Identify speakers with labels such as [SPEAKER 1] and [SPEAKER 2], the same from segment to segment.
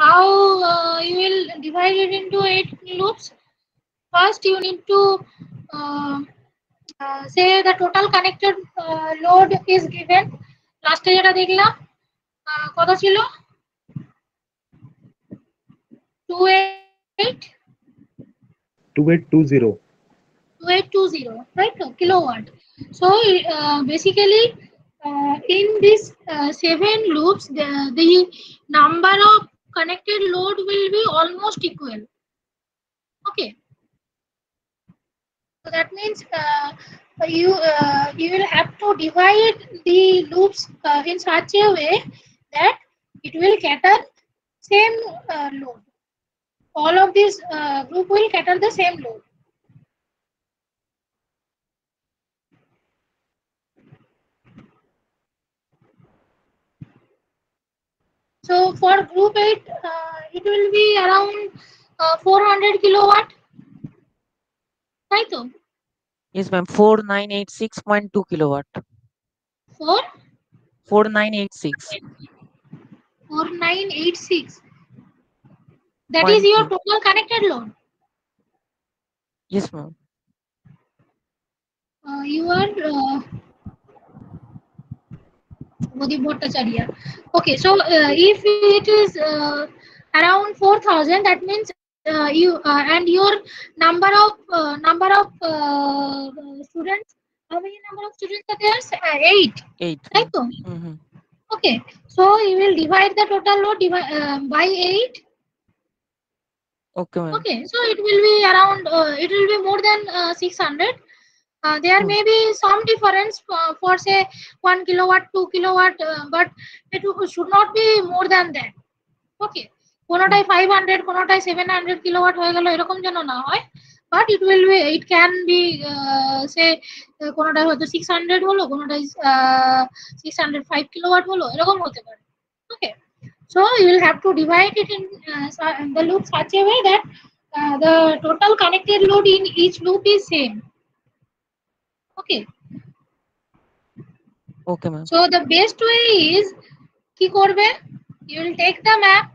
[SPEAKER 1] how you will divide it into 8 loops. First you need to say the total connected load is given. Last যেটা দেখলাম কত ছিল 2820, right? Kilowatt. So basically in this 7 loops the number of connected load will be almost equal. Okay, so that means you will have to divide the loops in such a way that it will cater same load. All of this group will cater the same load. So for group 8 it will be around 400 kilowatt, right?
[SPEAKER 2] Yes, ma'am. 4986.2 kilowatt. 4986.
[SPEAKER 1] 4986. That is your total connected load.
[SPEAKER 2] Yes, ma'am.
[SPEAKER 1] You are Modi Bhattacharya. Okay, so if it is around 4000, that means you and your number of students. How many number of students are there? 8.
[SPEAKER 2] 8.
[SPEAKER 1] Right? Okay, so you will divide the total load by 8.
[SPEAKER 2] Okay, ma'am.
[SPEAKER 1] Okay, so it will be around. It will be more than 600. There may be some difference for say 1 kilowatt, 2 kilowatt, but it should not be more than that. Okay, কোনোটাই 500, কোনোটাই 700 kilowatt হয়ে গেল এরকম যেন না হয়, but it can be say কোনোটাই হয়তো 600 হলো, কোনোটাই 605 kilowatt হলো, এরকম হতে পারে. Okay, so you will have to divide it in the loop such a way that the total connected load in each loop is same. Okay.
[SPEAKER 2] Okay, ma'am.
[SPEAKER 1] So the best way is কি করবে? You will take the map.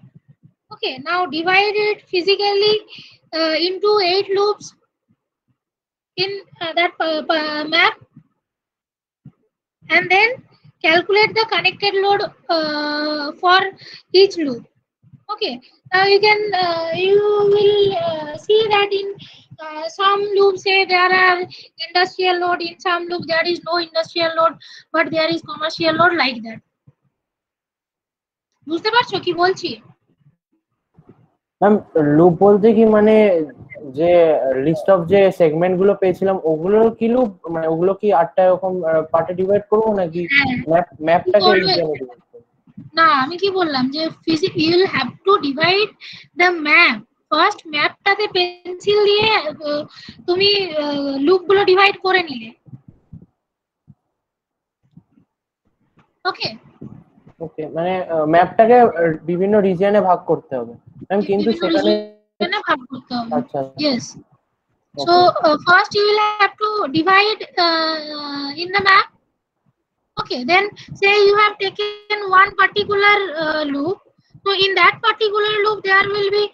[SPEAKER 1] Okay, now divide it physically into 8 loops in that map, and then calculate the connected load for each loop. Okay, now you will see that in some loops say there are industrial load, in some loop there is no industrial load but there is commercial load, like that. বুঝতে পারছো কি বলছি?
[SPEAKER 3] Ma'am loop বলতে কি মানে যে list of যে segment গুলো পেয়েছিলাম ওগুলো কি লুপ, মানে ওগুলো কি 8টা এরকম পার্টে ডিভাইড করব নাকি ম্যাপটাকে
[SPEAKER 1] না আমি কি বললাম যে you will have to divide the map. First ম্যাপটাতে পেন্সিল দিয়ে তুমি লুপ গুলো ডিভাইড করে নিলে. ওকে
[SPEAKER 3] ওকে, মানে ম্যাপটাকে বিভিন্ন রিজিয়নে ভাগ করতে হবে ম্যাম, কিন্তু সেখানে
[SPEAKER 1] ভাগ করতে হবে.
[SPEAKER 3] আচ্ছা,
[SPEAKER 1] yes. So first you will have to divide in the map. Okay, then say you have taken one particular loop. So in that particular loop there will be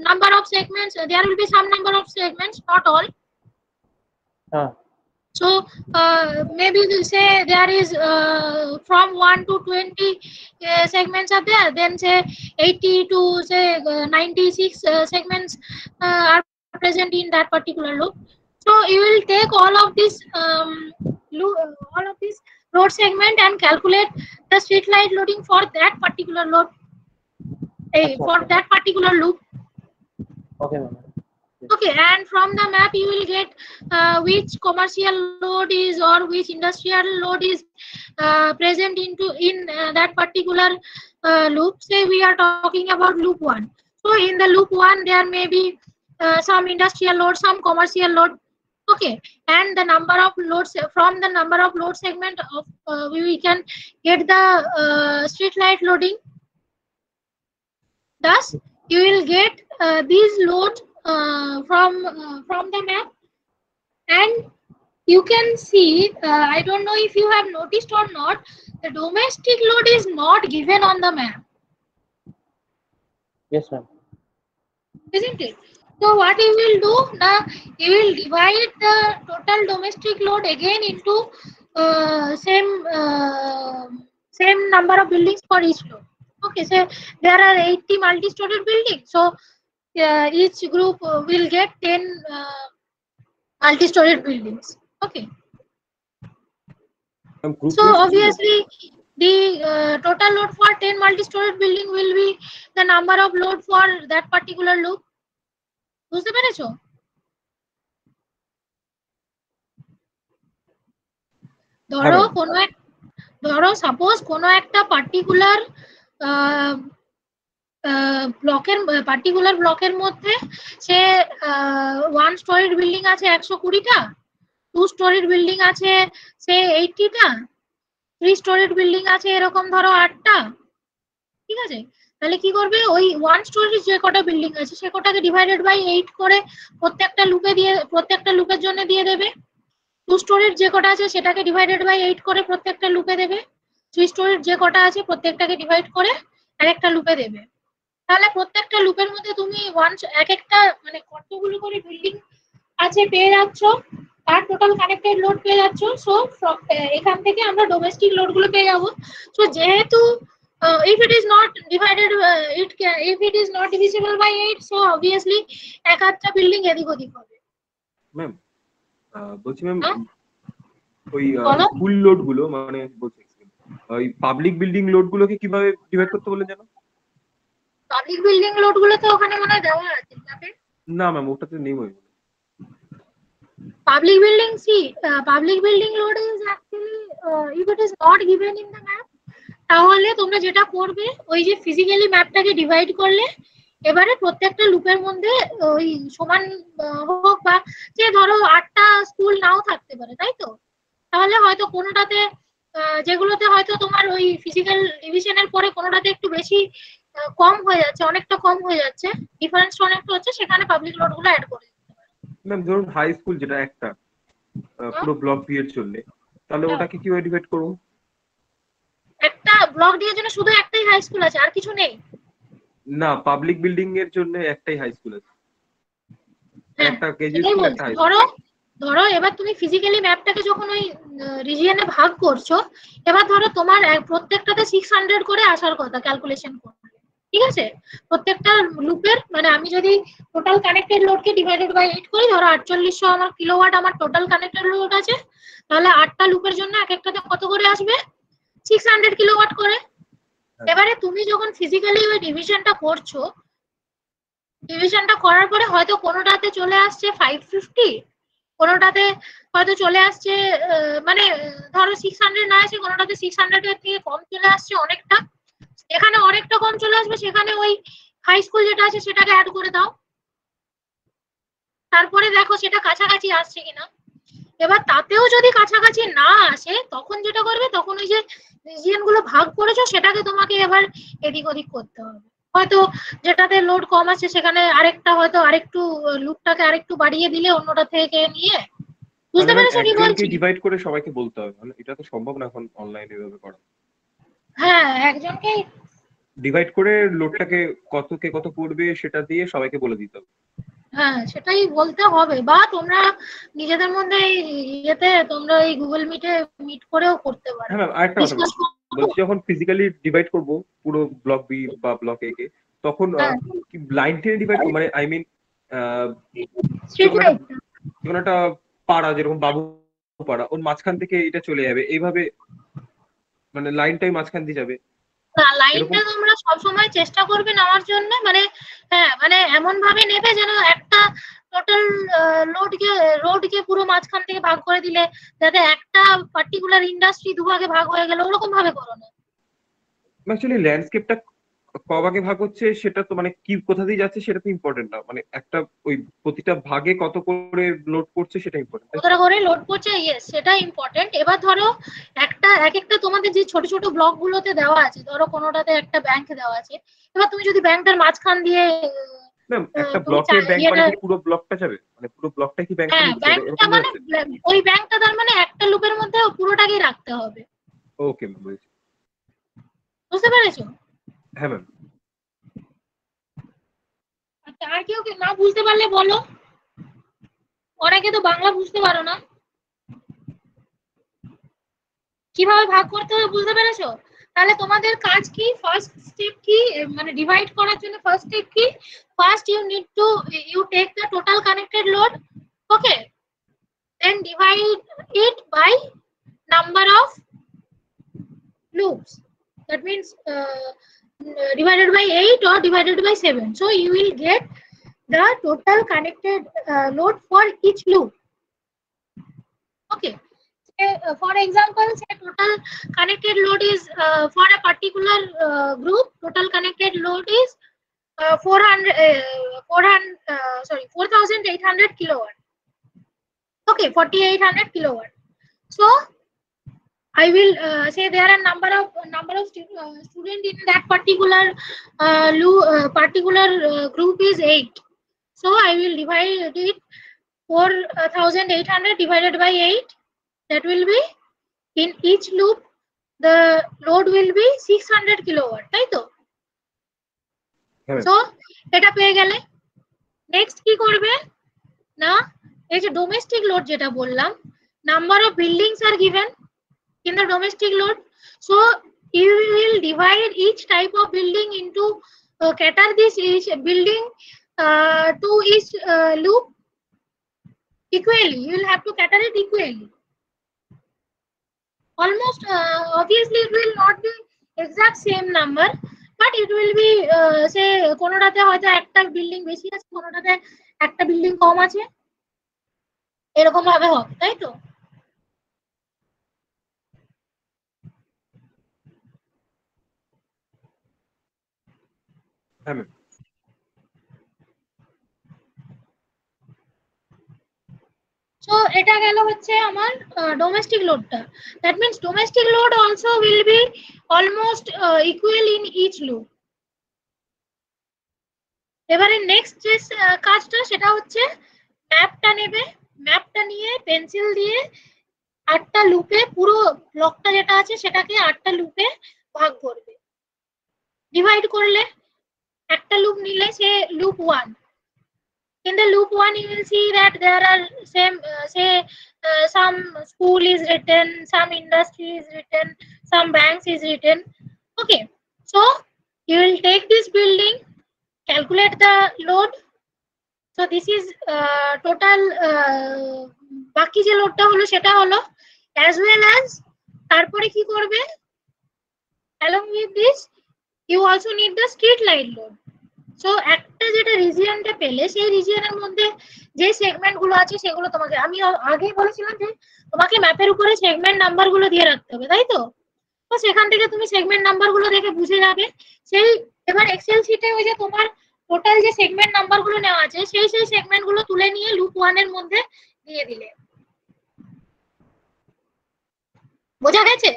[SPEAKER 1] number of segments. There will be some number of segments, not all. So maybe say there is from 1 to 20 segments are there, then say 80 to say 96 segments are present in that particular loop. So you will take all of this load segment and calculate the street light loading for that particular load, for that particular loop.
[SPEAKER 3] Okay, ma'am.
[SPEAKER 1] Okay, and from the map you will get which commercial load is or which industrial load is present in that particular loop. Say we are talking about loop 1. So in the loop 1 there may be some industrial load, some commercial load. Okay, and the number of loads, from the number of load segment of we can get the street light loading. Thus you will get these loads from the map, and you can see I don't know if you have noticed or not, the domestic load is not given on the map.
[SPEAKER 3] Yes, ma'am.
[SPEAKER 1] isn't it? So what you will do now, you will divide the total domestic load again into same number of buildings for each load. Okay, so there are 80 multi-storied buildings, so each group will get 10 multi-storied buildings. Okay,
[SPEAKER 4] Group
[SPEAKER 1] so
[SPEAKER 4] means কি ছিল?
[SPEAKER 1] obviously the total load for 10 multi-storied building will be the number of load for that particular loop. বুঝতে পেরেছো? ধরো
[SPEAKER 4] ma'am.
[SPEAKER 1] কোনো ধরো suppose কোনো একটা particular ব্লকের মধ্যে সে 1 স্টোরিড বিল্ডিং আছে 120টা, 2 স্টোরিড বিল্ডিং আছে সে 80টা, 3 স্টোরিড বিল্ডিং আছে এরকম ধরো 8টা। ঠিক আছে, তাহলে কি করবে, ওই 1 স্টোরিজ যে কটা বিল্ডিং আছে সে কটাকে ডিভাইডেড বাই 8 করে প্রত্যেকটা লুপের জন্য দিয়ে দেবে। 2 স্টোরির যে কটা আছে সেটাকে ডিভাইডেড বাই 8 করে প্রত্যেকটা লুপে দেবে। 3 স্টোরির যে কটা আছে প্রত্যেকটাকে ডিভাইড করে আরেকটা লুপে দেবে। তাহলে প্রত্যেকটা লুপের মধ্যে তুমি এক একটা মানে কতগুলো করে বিল্ডিং আছে পেয়ে যাচ্ছ, তার টোটাল কানেক্টেড লোড পেয়ে যাচ্ছ। সো এখান থেকে আমরা ডোমেস্টিক লোড গুলো পেয়ে যাবো। সো যেহেতু if it is not divided if it is not divisible by 8, so obviously এক আধটা বিল্ডিং এদিক ওদিক হবে।
[SPEAKER 4] ম্যাম বলছি ম্যাম,
[SPEAKER 1] হ্যাঁ?
[SPEAKER 4] ওই
[SPEAKER 1] বলো।
[SPEAKER 4] স্কুল লোড গুলো মানে বলছি ওই পাবলিক বিল্ডিং লোড গুলোকে কিভাবে ডিভাইড করতে বলেন জানো?
[SPEAKER 1] পাবলিক বিল্ডিং লোড গুলো তো ওখানে মনে হয় দেওয়া আছে ম্যাপে।
[SPEAKER 4] না ম্যাম, ওটাতে নেই ওইগুলো।
[SPEAKER 1] Public building, see, public building load is actually if it is not given in the map, তাহলে তোমরা যেটা করবে ওই যে ফিজিক্যালি ম্যাপটাকে ডিভাইড করলে এবারে প্রত্যেকটা লুপের মধ্যে ওই সমান হোক, বা যে ধরো 8টা স্কুল নাও থাকতে পারে, তাই তো? তাহলে হয়তো কোনোটাতে যেগুলোতে হয়তো তোমার ওই ফিজিক্যাল ডিভিশনের পরে কোনোটাতে একটু বেশি কম হয়ে যাচ্ছে, অনেকটা কম হয়ে যাচ্ছে, ডিফারেন্সটা অনেকটা হচ্ছে, সেখানে পাবলিক লোড গুলো অ্যাড করে দিতে পারে।
[SPEAKER 4] ম্যাম ধরুন হাই স্কুল যেটা একটা পুরো ব্লক দিয়ে চললে, তাহলে ওটাকে কিভাবে ডিভাইড করব?
[SPEAKER 1] একটা ব্লক দিয়ে জন্য শুধু একটাই হাই স্কুল আছে, আর কিছু নেই?
[SPEAKER 4] না, পাবলিক বিল্ডিং এর জন্য একটাই হাই স্কুল আছে, একটা কেজি স্কুল, একটা হাই স্কুল।
[SPEAKER 1] ধরো এবার তুমি ফিজিক্যালি ম্যাপটাকে যখন ওই রিজিয়নে ভাগ করছো, এবার ধরো তোমার প্রত্যেকটাতে 600 করে আসার কথা ক্যালকুলেশন করলে, ঠিক আছে? প্রত্যেকটা লুপের মানে আমি যদি টোটাল কানেক্টেড লোডকে ডিভাইডেড বাই 8 করি, ধরো 4800 আমার কিলোওয়াট আমার টোটাল কানেক্টেড লোড আছে, তাহলে 8টা লুপের জন্য এক একটাতে কত করে আসবে? 600 কিলোওয়াট করে। এবারে তুমি যখন ফিজিক্যালি ওই ডিভিশনটা করছো, ডিভিশনটা করার পরে হয়তো কোনোটাতে চলে আসছে 550, কোনোটাতে হয়তো চলে আসছে মানে ধরো 600 না আসে, কোনোটাতে 600 এর থেকে কম চলে আসছে অনেকটা। এখানে অনেকটা কম চলে আসবে, সেখানে ওই হাই স্কুল যেটা আছে সেটাকে অ্যাড করে দাও, তারপরে দেখো সেটা কাছাকাছি আসছে কিনা। এবার তাতেও যদি কাছাকাছি না আসে, তখন যেটা করবে, তখন ওই যে রিজিয়ন গুলো ভাগ করেছো সেটাকে তোমাকে এবার এদিক ওদিক করতে হবে। হয়তো যেটাতে লোড কম আছে সেখানে আরেকটা হয়তো আরেকটু লুপটাকে আরেকটু বাড়িয়ে দিলে অন্যটা থেকে নিয়ে। বুঝতে পেরেছো কি বলছি?
[SPEAKER 4] ডিভাইড করে সবাইকে বলতে হবে, মানে এটা তো সম্ভব না এখন অনলাইনে এভাবে করা।
[SPEAKER 1] হ্যাঁ, একজনকে
[SPEAKER 4] ডিভাইড করে লোডটাকে কত পড়বে সেটা দিয়ে সবাইকে বলে দিতে হবে।
[SPEAKER 1] হ্যাঁ, সেটাই বলতে হবে, বা তোমরা নিজেদের মধ্যে ইয়েতে তোমরা এই গুগল মিট করেও করতে পারো।
[SPEAKER 4] হ্যাঁ ম্যাম, আরেকটা কথা বলছি, যখন ফিজিক্যালি ডিভাইড করব পুরো ব্লক বি বা ব্লক এ কে, তখন কি লাইন টেনে ডিভাইড করব? মানে আই মিন যেমন একটা পাড়া, যেরকম বাবু পাড়া, ওর মাঝখান থেকে এটা চলে যাবে এইভাবে, মানে লাইনটাই মাঝখান দিয়ে যাবে।
[SPEAKER 1] না, লাইনটা তোমরা সবসময় চেষ্টা করবে নেওয়ার জন্য, মানে হ্যাঁ, মানে এমন ভাবে নেবে যেন একটা টোটাল রোডকে পুরো মাঝখান থেকে ভাগ করে দিলে যাতে একটা পার্টিকুলার ইন্ডাস্ট্রি দুভাগে ভাগ হয়ে গেল, ওরকম ভাবে করো না।
[SPEAKER 4] অ্যাকচুয়ালি ল্যান্ডস্কেপটা কভাগে ভাগ হচ্ছে সেটা তো মানে কি কোথা দিয়ে যাচ্ছে সেটা তো ইম্পর্টেন্ট না, মানে একটা ওই প্রতিটা ভাগে কত করে লোড করছে সেটা ইম্পর্টেন্ট।
[SPEAKER 1] কতটা করে লোড করছে, ইয়েস, সেটা ইম্পর্টেন্ট। এবার ধরো এক একটা তোমাদের যে ছোট ছোট ব্লক গুলোতে দেওয়া আছে, ধরো কোনোটাতে একটা ব্যাংক দেওয়া আছে, এবার তুমি যদি ব্যাংকটার মাঝখান দিয়ে
[SPEAKER 4] ম্যাম একটা ব্লকের ব্যাংক মানে পুরো ব্লকটা যাবে, মানে পুরো ব্লকটা কি ব্যাংক
[SPEAKER 1] হ্যাঁ, ব্যাংকটা মানে ওই ব্যাংকটা তার মানে একটা লুপের মধ্যে পুরোটাকেই রাখতে হবে।
[SPEAKER 4] ওকে ম্যাম, বুঝেছি।
[SPEAKER 1] বুঝতে পেরেছো?
[SPEAKER 4] হ্যাঁ ম্যাম।
[SPEAKER 1] আর কেউ না বুঝতে পারলে বলো, অনেকে তো বাংলা বুঝতে পারো না। কিভাবে ভাগ করতে হবে বুঝতে পেরেছো? তাহলে তোমাদের কাজ কি, ফার্স্ট স্টেপ কি, মানে ডিভাইড করার জন্য ফার্স্ট স্টেপ কি? First you take the total connected load, okay, then divide it by number of loops. That means divided by 8 or divided by 7. So you will get the total connected load for each loop. Okay. For example, say total connected load is for a particular group, total connected load is 4,800 kilowatt. Okay, 4,800 kilowatt. So I will say there are number of student in that particular group is 8. So I will divide it 4,800 divided by 8. That will be, in each loop the load will be 600 kilowatt, right? So এটা পেয়ে গেলে next কি করবে না, এই যে domestic load যেটা বললাম, number of buildings are given in the domestic load. So you will divide each type of building into cater this each building to each loop equally. You will have to cater it equally. Almost obviously it will not be exact same number, but it will be say কোনোটাতে হয়তো একটা building বেশি আছে, কোনোটাতে একটা building কম আছে, এরকম ভাবে হবে, তাই তো? So এটা গেল হচ্ছে আমার ডোমেস্টিক লোডটা। That means domestic load also will be almost equal in each loop. এবারে নেক্সট যে কাজটা সেটা হচ্ছে ম্যাপটা নেবে, ম্যাপটা নিয়ে পেন্সিল দিয়ে 8টা লুপে, পুরো ব্লকটা যেটা আছে সেটাকে 8টা লুপে ভাগ করবে। ডিভাইড করলে একটা লুপ নিলে সে loop 1, in the loop 1 you will see that there are some school is written, some industry is written, some banks is written. Okay, so you will take this building, calculate the load. So this is total বাকি যে লোডটা হলো সেটা হলো, as well as তারপরে কি করবে, along with this you also need the street light load. So একটা যেটা রিজিয়নটা পেলে সেই রিজিয়নের মধ্যে যে সেগমেন্ট গুলো আছে সেগুলো তোমাকে, আমি আগেই বলেছিলাম যে তোমাকে ম্যাপের উপরে সেগমেন্ট নাম্বার গুলো দিয়ে রাখতে হবে, তাই তো? তো সেখান থেকে তুমি সেগমেন্ট নাম্বার গুলো দেখে বুঝে যাবে। সেই এবার এক্সেল শিটে ওই যে তোমার টোটাল যে সেগমেন্ট নাম্বার গুলো নেওয়া আছে সেই সেগমেন্ট গুলো তুলে নিয়ে লুপ 1 এর মধ্যে দিয়ে দিলে। বোঝা গেছে?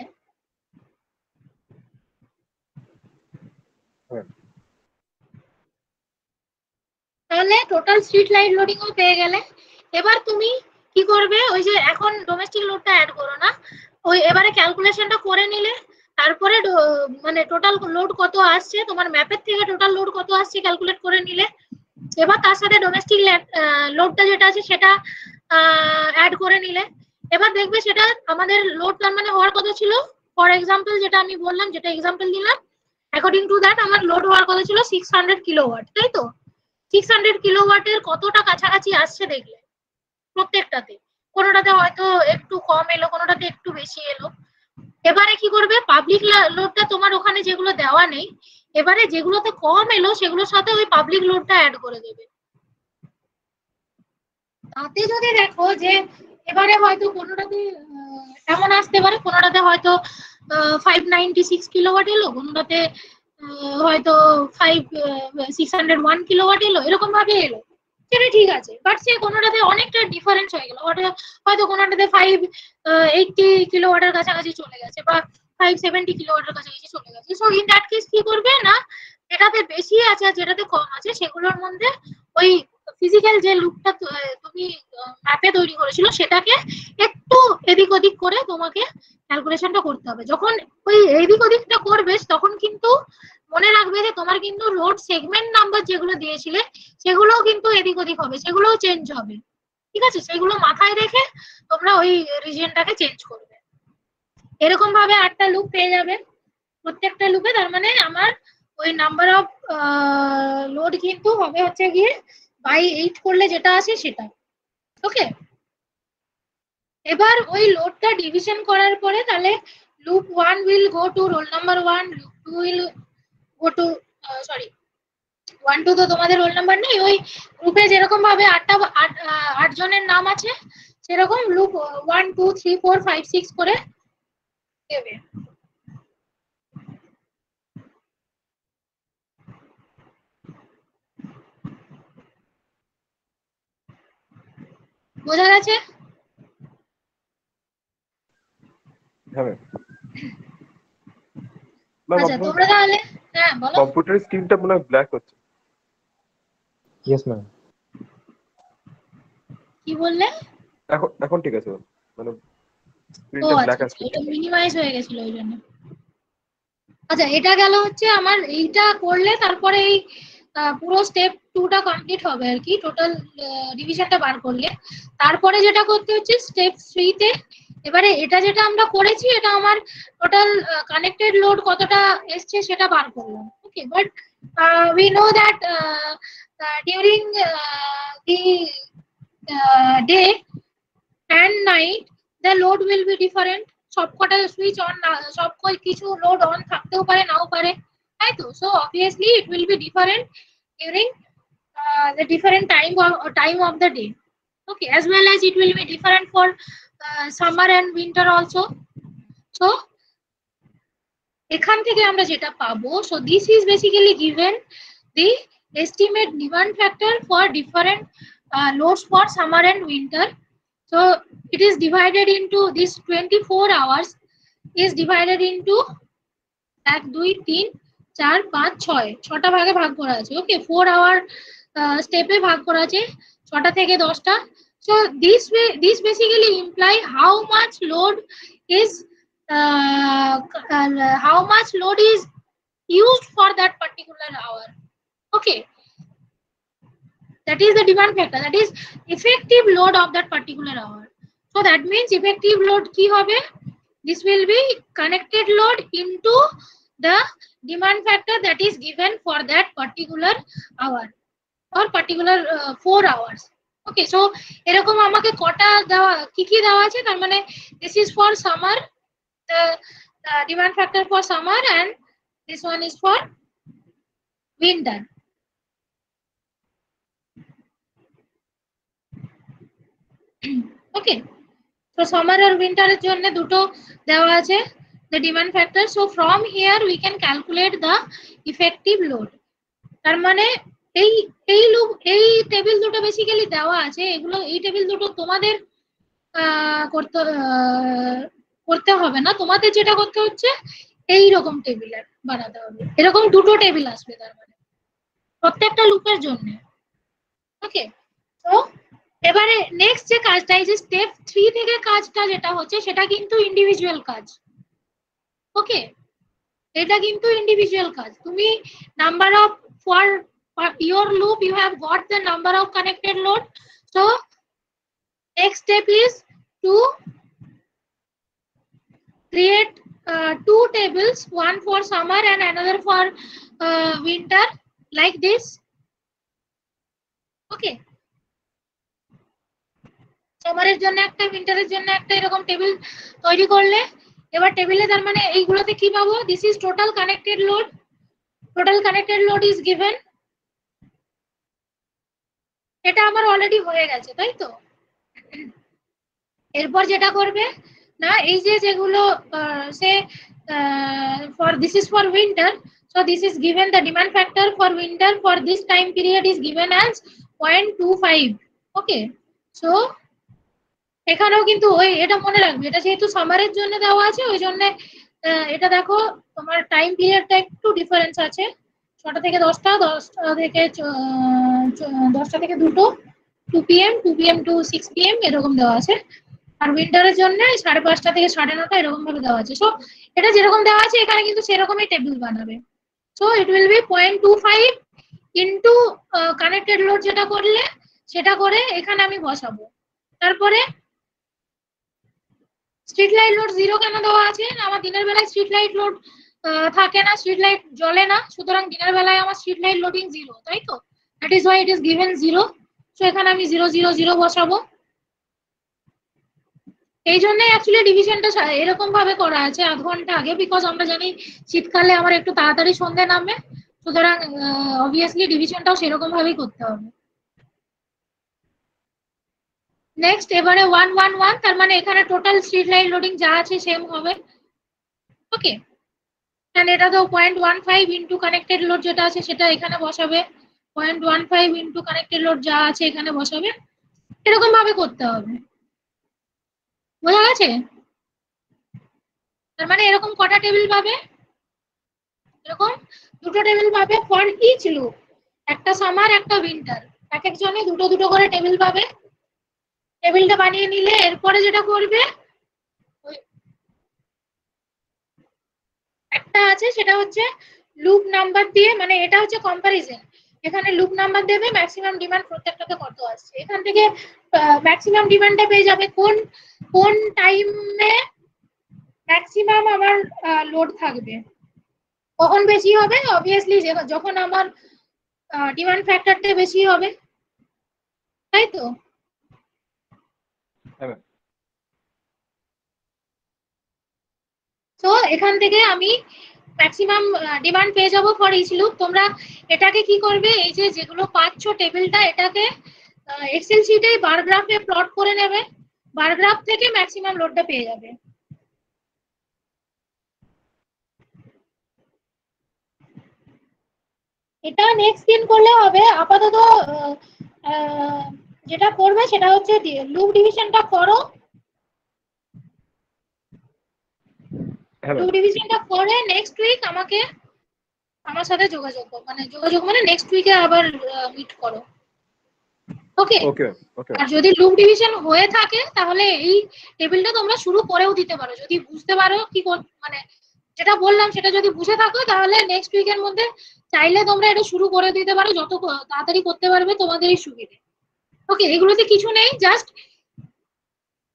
[SPEAKER 1] তাহলে টোটাল স্ট্রিট লাইট লোডিংও পেয়ে গেলে। এবার তুমি কি করবে, ওই যে এখন ডোমেস্টিক লোডটা অ্যাড করো না, ওই এবারে ক্যালকুলেশনটা করে নিলে, তারপরে মানে টোটাল লোড কত আসছে তোমার ম্যাপের থেকে, টোটাল লোড কত আসছে ক্যালকুলেট করে নিলে। এবার তার সাথে ডোমেস্টিক লোডটা যেটা আছে সেটা অ্যাড করে নিলে। এবার দেখবে সেটা আমাদের লোড তার মানে হওয়ার কথা ছিল, ফর এক্সাম্পল যেটা আমি বললাম, যেটা এক্সাম্পল দিলাম, অ্যাকর্ডিং টু দ্যাট আমার লোড হওয়ার কথা ছিল 600 কিলোওয়াট, তাই তো? 600 কিলোওয়াটের কতটা কাছাকাছি আসছে দেখলে প্রত্যেকটাতে, কোনোটাতে হয়তো একটু কম এলো, কোনোটাতে একটু বেশি এলো। এবারে কি করবে, পাবলিক লোডটা তোমার ওখানে যেগুলো দেওয়া নেই, এবারে যেগুলোতে কম এলো সেগুলোর সাথে ওই পাবলিক লোডটা অ্যাড করে দেবে। তাতে যদি দেখো যে এবারে হয়তো কোনোটাতে এমন আসতে পারে, কোনোটাতে হয়তো 596 কিলোওয়াট এলো, কোনোটাতে হয়তো 601 কিলোওয়াট এলো, এরকম ভাবে এলো, সেটা ঠিক আছে। বাট সে কোনোটাতে অনেকটা ডিফারেন্স হয়ে গেল, হয়তো কোনোটাতে 580 কিলোওয়াটের কাছাকাছি চলে গেছে, বা 570 কিলোওয়াটের কাছাকাছি চলে গেছে। সো ইন দ্যাট কেস কি করবে না, যেটাতে বেশি আছে আর যেটাতে কম আছে সেগুলোর মধ্যে ওই ফিজিক্যাল যে লুপটা তুমি ম্যাপে তৈরি করেছিল সেটাকে একটু এদিক ওদিক করে তোমাকে ক্যালকুলেশনটা করতে হবে। যখন ওই এদিক ওদিকটা করবে তখন কিন্তু মনে রাখবে যে তোমার কিন্তু লোড সেগমেন্ট নাম্বার যেগুলো দিয়েছিলে সেগুলোও কিন্তু এদিক ওদিক হবে, সেগুলোও চেঞ্জ হবে। ঠিক আছে, সেগুলো মাথায় রেখে তোমরা ওই রিজিয়নটাকে চেঞ্জ করবে। এরকম ভাবে 8টা লুপ পেয়ে যাবে। প্রত্যেকটা লুপে তার মানে আমার ওই নাম্বার অফ লোড কিন্তু হবে হচ্ছে গিয়ে বাই 8 করলে যেটা আসে সেটা। ওকে, এবার ওই লোডটা ডিভিশন করার পরে তাহলে loop 1 will go to roll number 1, loop 2 will go to sorry 1 2 তো তোমাদের রোল নাম্বার নেই, ওই গ্রুপে যেরকম ভাবে 8 জনের নাম আছে সেরকম লুপ 1 2 3 4 5 6 করে দেবে। বোঝা গেছে?
[SPEAKER 4] হ্যাঁ
[SPEAKER 1] আচ্ছা তোমরা তাহলে হ্যাঁ বলো।
[SPEAKER 4] কম্পিউটার স্ক্রিনটা মনে হয় ব্ল্যাক হচ্ছে।
[SPEAKER 3] Yes ma'am.
[SPEAKER 1] কি বললে?
[SPEAKER 4] এখন ঠিক আছে মানে
[SPEAKER 1] ও
[SPEAKER 4] স্ক্রিনটা ব্ল্যাক
[SPEAKER 1] আচ্ছা,
[SPEAKER 4] আসছে।
[SPEAKER 1] এটা মিনিমাইজ হয়ে গেছিল ওই জন্য। আচ্ছা এটা গেল হচ্ছে আমার, এইটা করলে তারপরে এই পুরো স্টেপ 2টা কমপ্লিট হবে আর কি, টোটাল ডিভিশনটা বার করলে। তারপরে যেটা করতে হচ্ছে স্টেপ 3 তে, এবারে এটা যেটা আমরা করেছি এটা আমার টোটাল কানেক্টেড লোড কতটা এসছে সেটা বার করলাম। ওকে, but we know that during the day and night the load will be different. সবকটা সুইচ অন, সব কিছু লোড অন থাকতেও পারে নাও পারে, তাই তো? So obviously it will be different during the different time of the day. Okay, as well as it will be different for summer and winter also. So এখান থেকে আমরা যেটা পাবো, so this is basically given the estimate demand factor for different loads for summer and winter. So it is divided into this 24 hours is divided into 1 2 3 4 5 6 ছটা ভাগে ভাগ করা আছে। ওকে, 4 আওয়ার স্টেপে ভাগ করা আছে 6টা থেকে 10টা। So this basically imply how much load is used for that particular hour. Okay, that is the demand factor, that is effective load of that particular hour. So that means effective load ki hobe, this will be connected load into the demand factor that is given for that particular hour or particular 4 hours. Okay, so এরকম আমাকে কটা দেওয়া কি দেওয়া আছে, তার মানে this is for summer, the demand factor for summer, and this one is for winter. Okay, so summer or winter এর জন্য দুটো দেওয়া আছে the demand factor. So from here we can calculate the effective load. তার মানে এই table দুটো basically দেওয়া আছে, এগুলো এই টেবিল দুটো তোমাদের করতে হবে না, তোমাদের যেটা করতে হচ্ছে এই রকম টেবিল বানাতে হবে, এরকম দুটো টেবিল আসবে তার মানে প্রত্যেকটা লুপের জন্য। ওকে, তো এবারে নেক্সট যে কাজটা, এই যে স্টেপ 3 থেকে কাজটা যেটা হচ্ছে সেটা কিন্তু ইন্ডিভিজুয়াল কাজ। ওকে, এটা কিন্তু ইন্ডিভিজুয়াল কাজ। তুমি number of for your loop you have got the number of connected load. So next step is to create 2 tables, one for summer and another for winter, like this. Okay, সামারের জন্য একটা, উইন্টারের জন্য একটা, এরকম table তৈরি করলে এবার টেবিলে তার মানে এইগুলোতে কি পাবো, this is total connected load, total connected load is given. এটা আমার অলরেডি হয়ে গেছে তাই তো। এরপর যেটা করবে না, এই যে যেগুলো সে for this is for winter, so this is given the demand factor for winter for this time period is given as 0.25. okay, so এখানেও কিন্তু ওই এটা মনে রাখবে, এটা যেহেতু সামারের জন্য দেওয়া আছে ওই জন্য এটা দেখো তোমার টাইম পিরিয়ডটা একটু ডিফারেন্স আছে, 6টা থেকে 10টা, 10টা থেকে 10টা থেকে 2টো, 2 PM 2 PM to 6 PM এরকম দেওয়া আছে। আর উইন্টারের জন্য 5:30 থেকে 9:30 এরকম ভাবে দেওয়া আছে। সো এটা যেরকম দেওয়া আছে এখানে কিন্তু সেরকমই টেবিল বানাবে। So it will be 0.25 into connected load যেটা করলে সেটা করে এখানে আমি বসাবো। তারপরে স্ট্রিট লাইট লোড 0 কেন দেওয়া আছে? আমার দিনের বেলায় স্ট্রিট লাইট লোড থাকে না, স্ট্রিট লাইট জ্বলে না, সুতরাং দিনের বেলায় আমার স্ট্রিট লাইট লোডিং 0, তাই তো? That is why it is given 0। So এখানে আমি 0 0 0 বসাবো। এই জন্যই অ্যাকচুয়ালি ডিভিশনটা এরকম ভাবে করা আছে আধ ঘন্টা আগে, বিকজ আমরা জানি শীতকালে আমার একটু তাড়াতাড়ি সন্ধ্যে নামে, সুতরাং অবভিয়াসলি ডিভিশনটাও সেরকম ভাবেই করতে হবে। নেক্সট এবারে 1 1 1, তার মানে এখানে টোটাল স্ট্রিট লাইট লোডিং যা আছে সেম হবে। ওকে, এন্ড এটা তো 0.15 ইনটু কানেক্টেড লোড যেটা আছে সেটা এখানে বসাবে, 0.15 ইনটু কানেক্টেড লোড যা আছে এখানে বসাবে, এরকম ভাবে করতে হবে। বোঝা গেছে? তার মানে এরকম কটা টেবিল পাবে? এরকম দুটো টেবিল পাবে ফর ইচ লুপ, একটা সামার একটা উইন্টার, এক একজনে দুটো দুটো করে টেবিল পাবে। টেবিলটা বানিয়ে নিলে এরপরে যেটা করবে, একটা আছে সেটা হচ্ছে লুপ নাম্বার দিয়ে, মানে এটা হচ্ছে কম্পারিজন, এখানে লুপ নাম্বার দেবে, ম্যাক্সিমাম ডিমান্ড প্রত্যেকটাতে কত আসছে, এখান থেকে ম্যাক্সিমাম ডিমান্ডটা পেয়ে যাবে কোন কোন টাইমে ম্যাক্সিমাম আমার লোড থাকবে, কখন বেশি হবে, অবভিয়াসলি যখন আমার ডিমান্ড ফ্যাক্টরটা বেশি হবে, তাই তো? তো এখান থেকে আমি ম্যাক্সিমাম ডিমান্ড পেয়ে যাবো ফর ইচ লুপ। তোমরা এটাকে কি করবে, এই যে যেগুলো পাচ্ছ টেবিলটা, এটাকে এক্সেল শিটে বার গ্রাফে প্লট করে নেবে, বার গ্রাফ থেকে ম্যাক্সিমাম লোডটা পেয়ে যাবে। এটা নেক্সট দিন করলে হবে। আপাতত যেটা করবে সেটা হচ্ছে লুপ ডিভিশনটা করো, লুপ ডিভিশনটা করে নেক্সট উইক আমাকে আমার সাথে যোগাযোগ করো, মানে যোগাযোগ মানে নেক্সট উইকে আবার মিট করো। ওকে
[SPEAKER 4] ওকে ওকে।
[SPEAKER 1] আর যদি লুপ ডিভিশন হয়ে থাকে তাহলে এই টেবিলটা তোমরা শুরু করেও দিতে পারো, যদি বুঝতে পারো কি মানে যেটা বললাম সেটা যদি বুঝে থাকো তাহলে নেক্সট উইকের মধ্যে চাইলে তোমরা এটা শুরু করে দিতে পারো, যত তাড়াতাড়ি করতে পারবে তোমাদেরই সুবিধে। ওকে, এগুলোতে কিছু নেই, জাস্ট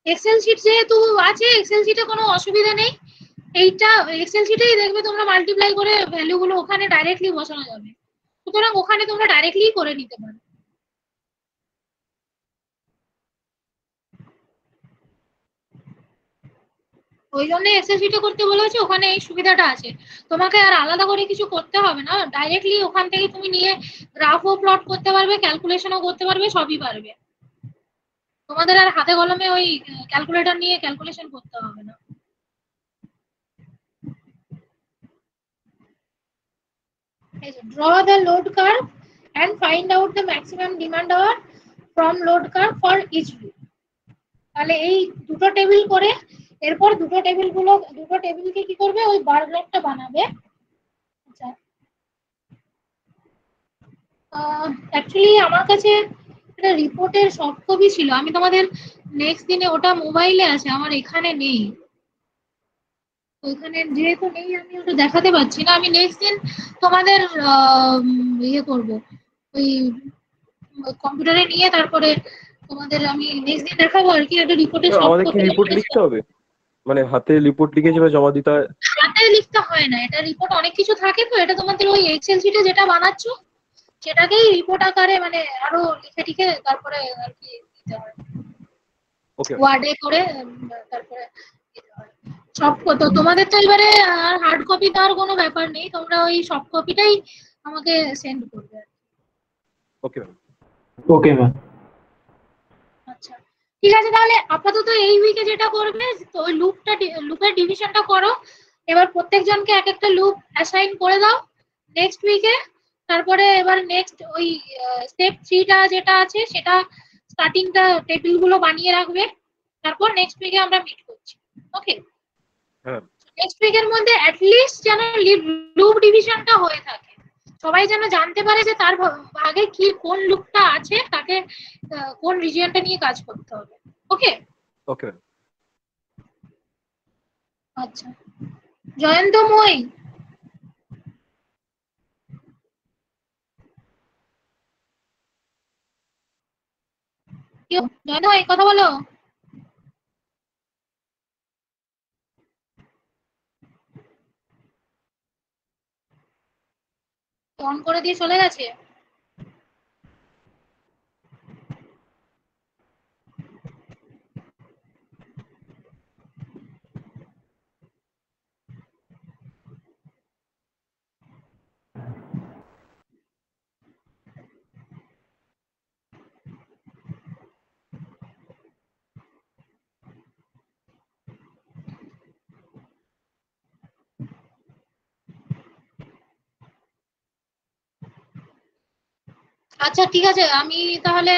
[SPEAKER 1] এক্সেল শিট যেহেতু আছে, এক্সেল শিটে কোনো অসুবিধা নেই, এইটা এক্সেল শিটেই দেখবে তোমরা মাল্টিপ্লাই করে ভ্যালুগুলো ওখানে ডাইরেক্টলি বসানো যাবে, সুতরাং ওখানে তোমরা ডাইরেক্টলি করে নিতে পারো। ওই জন্য এক্সেল শিটে করতে বলেছে, ওখানে এই সুবিধাটা আছে, তোমাকে আর আলাদা করে কিছু করতে হবে না, ডাইরেক্টলি ওখান থেকে তুমি নিয়ে গ্রাফও প্লট করতে পারবে, ক্যালকুলেশনও করতে পারবে, সবই পারবে, তোমাদের আর হাতে কলমে ওই ক্যালকুলেটর নিয়ে ক্যালকুলেশন করতে হবে না। Draw the load curve and find out the maximum demand hour from load curve for each loop. তাহলে এই দুটো টেবিল করে এরপর দুটো টেবিলকে কি করবে, ওই বার গ্রাফটা বানাবে। আচ্ছা, অ্যাকচুয়ালি আমার কাছে একটা রিপোর্টের সফট কপি ছিল, আমি তোমাদের নেক্সট দিনে, ওটা মোবাইলে আছে, আমার এখানে নেই, ওইখানে যেহেতু নেই আমি ওটা দেখাতে পারছি না, আমি নেক্সট দিন তোমাদের ইয়ে করব, ওই কম্পিউটারে নিয়ে তারপরে তোমাদের আমি নেক্সট দিন দেখাবো আর কি, একটা রিপোর্টের সফট
[SPEAKER 4] আমাদের কি
[SPEAKER 1] কপি
[SPEAKER 4] রিপোর্ট লিখতে হবে, মানে হাতে রিপোর্ট লিখে যেভাবে জমা দিতে হয়?
[SPEAKER 1] হাতে লিখতে হয় না, এটা রিপোর্ট অনেক কিছু থাকে, তো এটা তোমাদের ওই এক্সেল শিটে যেটা বানাচ্ছো সেটাকেই রিপোর্ট আকারে মানে আরো লিখে টিখে তারপরে আর কি দিতে হয়,
[SPEAKER 4] ওকে
[SPEAKER 1] ওয়ার্ডে করে তারপরে দিতে হয়। সফট তো তোমাদের তো এবারে হার্ড কপি দেওয়ার কোনো ব্যাপার নেই, তোমরা ওই সফট কপিটাই আমাকে সেন্ড করবে।
[SPEAKER 4] ওকে
[SPEAKER 3] ওকে ম্যাম।
[SPEAKER 1] আচ্ছা ঠিক আছে, তাহলে আপাতত এই উইকে যেটা করবে, তো ওই লুপের ডিভিশনটা করো, এবার প্রত্যেকজনকে এক একটা লুপ অ্যাসাইন করে দাও নেক্সট উইকে, তারপরে এবার নেক্সট ওই স্টেপ 3টা যেটা আছে সেটা স্টার্টিংটা টেবিলগুলো বানিয়ে রাখবে, তারপর নেক্সট উইকে আমরা মিট করছি। ওকে,
[SPEAKER 4] হ্যাঁ
[SPEAKER 1] নেক্সট উইকের মধ্যে অ্যাটলিস্ট যেন লুপ ডিভিশনটা হয়ে থাকে, সবাই যেন জানতে পারে যে তার ভাগে কি কোন লুপটা আছে, তাকে কোন রিজিয়নটা নিয়ে কাজ করতে হবে। ওকে
[SPEAKER 4] ওকে।
[SPEAKER 1] আচ্ছা, জয়ন্তময় কেউ জয়ন্ত ভাই কথা বলো। অন করে দিয়ে চলে গেছে। আচ্ছা ঠিক আছে, আমি তাহলে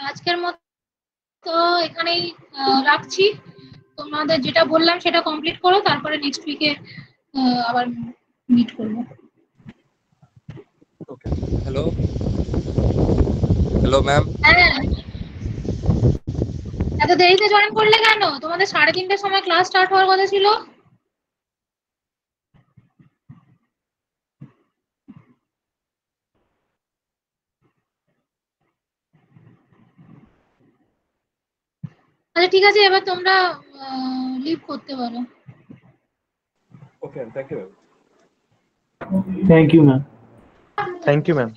[SPEAKER 1] আজকের মতো এখানেই রাখছি। তোমাদের যেটা বললাম সেটা কমপ্লিট করো, তারপরে নেক্সট উইকে আবার মিট করবো।
[SPEAKER 5] ওকে। Hello hello ma'am.
[SPEAKER 1] হ্যাঁ, এত দেরিতে জয়েন করলে কেন? তোমাদের 3:30টার সময় ক্লাস স্টার্ট হওয়ার কথা ছিল। আচ্ছা ঠিক আছে, এবার তোমরা লিভ করতে পারো।
[SPEAKER 4] Okay, thank you ma'am.
[SPEAKER 3] Thank you ma'am.
[SPEAKER 5] Thank you ma'am.